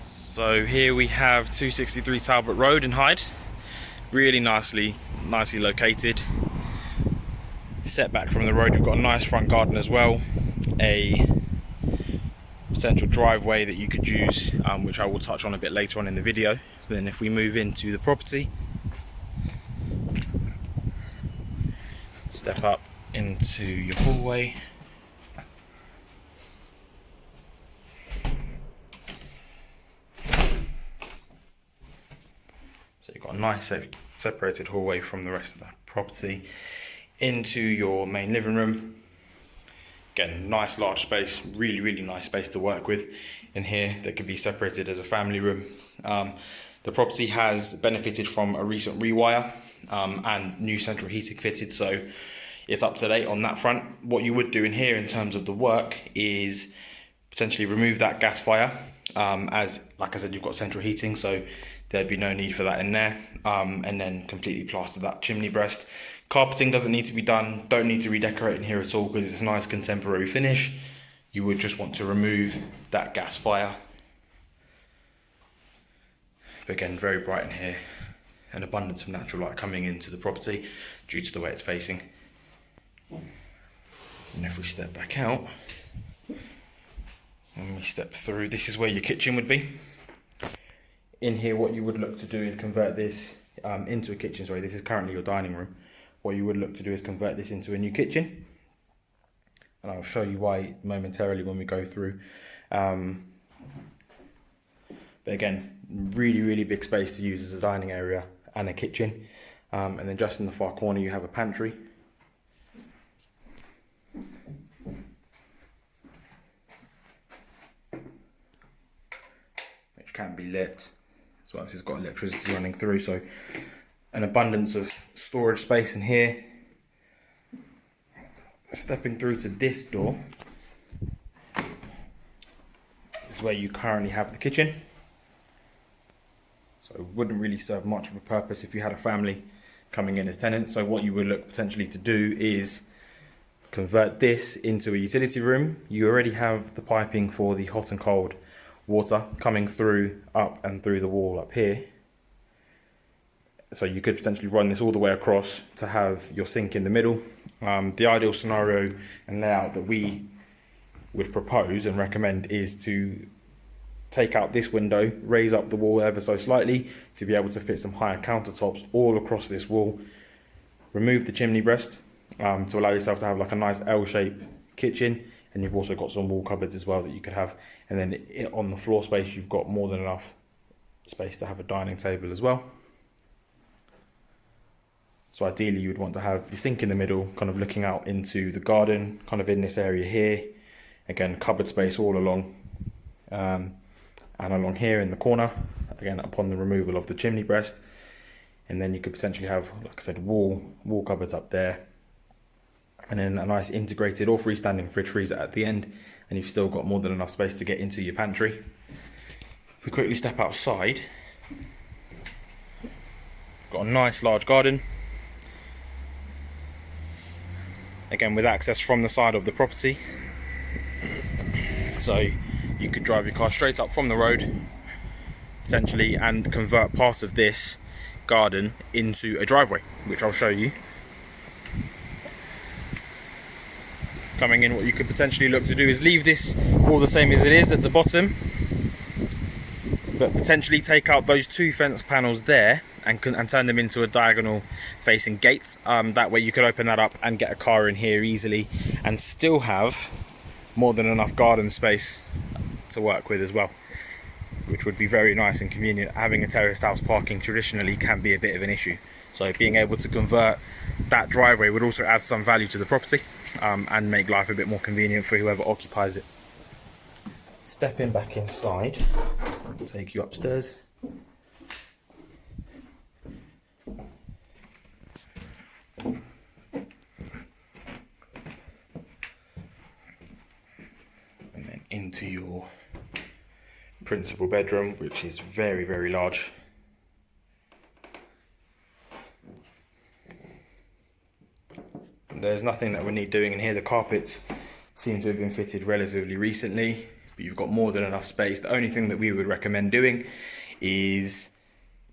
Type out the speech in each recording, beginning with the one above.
So here we have 263 Talbot Road in Hyde. Really nicely located. Set back from the road, we've got a nice front garden as well. A central driveway that you could use, which I will touch on a bit later on in the video. Then if we move into the property, step up into your hallway. So you've got a nice separated hallway from the rest of the property into your main living room. Again, nice large space, really nice space to work with in here that could be separated as a family room. The property has benefited from a recent rewire and new central heating fitted, so it's up to date on that front. What you would do in here in terms of the work is potentially remove that gas fire, as like I said, you've got central heating, so there'd be no need for that in there, and then completely plaster that chimney breast. Carpeting doesn't need to be done, don't need to redecorate in here at all because it's a nice contemporary finish. You would just want to remove that gas fire. But again, very bright in here, an abundance of natural light coming into the property due to the way it's facing. And if we step back out and we step through, this is where your kitchen would be. In here, what you would look to do is convert this into a kitchen. Sorry, this is currently your dining room. What you would look to do is convert this into a new kitchen, and I'll show you why momentarily when we go through. But again, really big space to use as a dining area and a kitchen. And then just in the far corner you have a pantry. Which can be lit as well as it's got electricity running through, so an abundance of storage space in here. Stepping through to this door is where you currently have the kitchen. So it wouldn't really serve much of a purpose if you had a family coming in as tenants. So what you would look potentially to do is convert this into a utility room. You already have the piping for the hot and cold water coming through up and through the wall up here. So you could potentially run this all the way across to have your sink in the middle. The ideal scenario and layout that we would propose and recommend is to take out this window, raise up the wall ever so slightly to be able to fit some higher countertops all across this wall. Remove the chimney breast to allow yourself to have like a nice L-shaped kitchen, and you've also got some wall cupboards as well that you could have. And then on the floor space, you've got more than enough space to have a dining table as well. So ideally you would want to have your sink in the middle, kind of looking out into the garden, kind of in this area here. Again, cupboard space all along, and along here in the corner, again upon the removal of the chimney breast. And then you could potentially have, like I said, wall cupboards up there. And then a nice integrated or freestanding fridge freezer at the end, and you've still got more than enough space to get into your pantry. If we quickly step outside, got a nice large garden. Again, with access from the side of the property. So you could drive your car straight up from the road, essentially, and convert part of this garden into a driveway, which I'll show you. Coming in, what you could potentially look to do is leave this all the same as it is at the bottom, but potentially take out those two fence panels there and turn them into a diagonal facing gate. That way you could open that up and get a car in here easily and still have more than enough garden space to work with as well, which would be very nice and convenient. Having a terraced house parking traditionally can be a bit of an issue, so being able to convert that driveway would also add some value to the property, and make life a bit more convenient for whoever occupies it. Stepping back inside, I'll take you upstairs. And then into your principal bedroom, which is very large. There's nothing that we need doing in here. The carpets seem to have been fitted relatively recently. but you've got more than enough space. The only thing that we would recommend doing is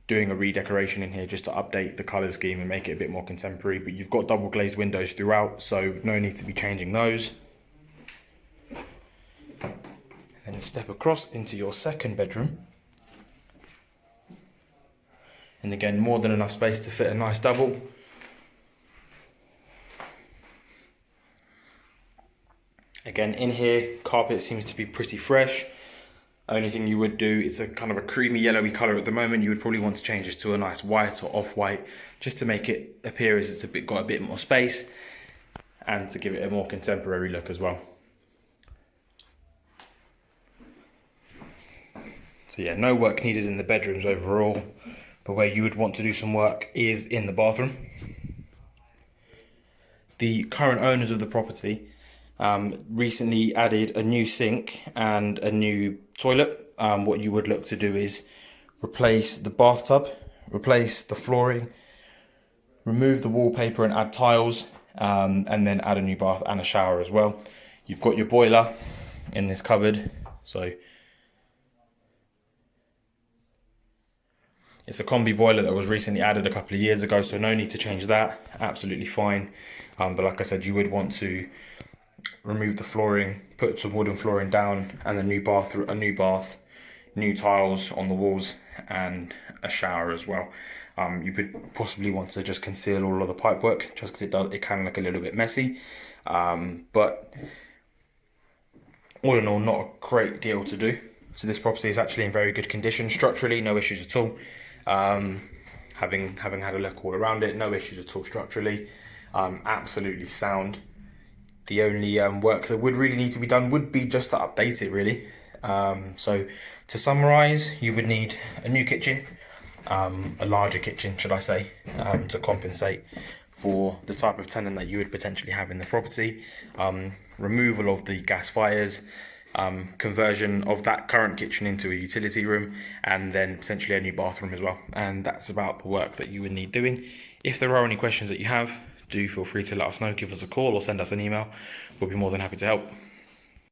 doing a redecoration in here just to update the colour scheme and make it a bit more contemporary, but you've got double glazed windows throughout, so no need to be changing those. Then you step across into your second bedroom. And again, more than enough space to fit a nice double. Again, in here, carpet seems to be pretty fresh. Only thing you would do, it's a kind of a creamy yellowy colour at the moment. You would probably want to change this to a nice white or off-white, just to make it appear as it's got a bit more space, and to give it a more contemporary look as well. So yeah, no work needed in the bedrooms overall, but where you would want to do some work is in the bathroom. The current owners of the property recently added a new sink and a new toilet. What you would look to do is replace the bathtub, replace the flooring, remove the wallpaper and add tiles, and then add a new bath and a shower as well. You've got your boiler in this cupboard, so it's a combi boiler that was recently added a couple of years ago, so no need to change that, absolutely fine. But like I said, you would want to remove the flooring, put some wooden flooring down, and a new bath, new tiles on the walls, and a shower as well. You could possibly want to just conceal all of the pipework, just because it can look a little bit messy. But all in all, not a great deal to do. So this property is actually in very good condition structurally, no issues at all. Having had a look all around it, no issues at all structurally. Absolutely sound. The only work that would really need to be done would be just to update it, really. So to summarise, you would need a new kitchen, a larger kitchen, should I say, to compensate for the type of tenant that you would potentially have in the property. Removal of the gas fires, conversion of that current kitchen into a utility room, and then potentially a new bathroom as well. And that's about the work that you would need doing. If there are any questions that you have, do feel free to let us know, give us a call or send us an email. We'll be more than happy to help.